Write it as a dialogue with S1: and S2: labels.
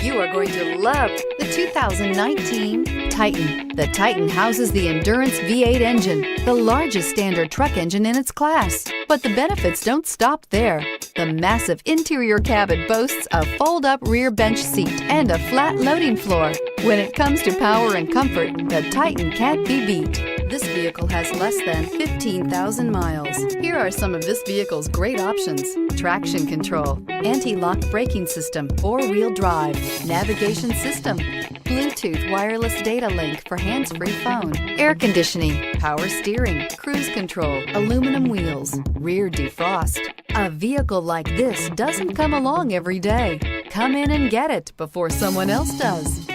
S1: You are going to love the 2019 Titan. The Titan houses the Endurance V8 engine, the largest standard truck engine in its class. But the benefits don't stop there. The massive interior cabin boasts a fold-up rear bench seat and a flat loading floor. When it comes to power and comfort, the Titan can't be beat. This vehicle has less than 15,000 miles. Here are some of this vehicle's great options: traction control, anti-lock braking system, four-wheel drive, navigation system, Bluetooth wireless data link for hands-free phone, air conditioning, power steering, cruise control, aluminum wheels, rear defrost. A vehicle like this doesn't come along every day. Come in and get it before someone else does.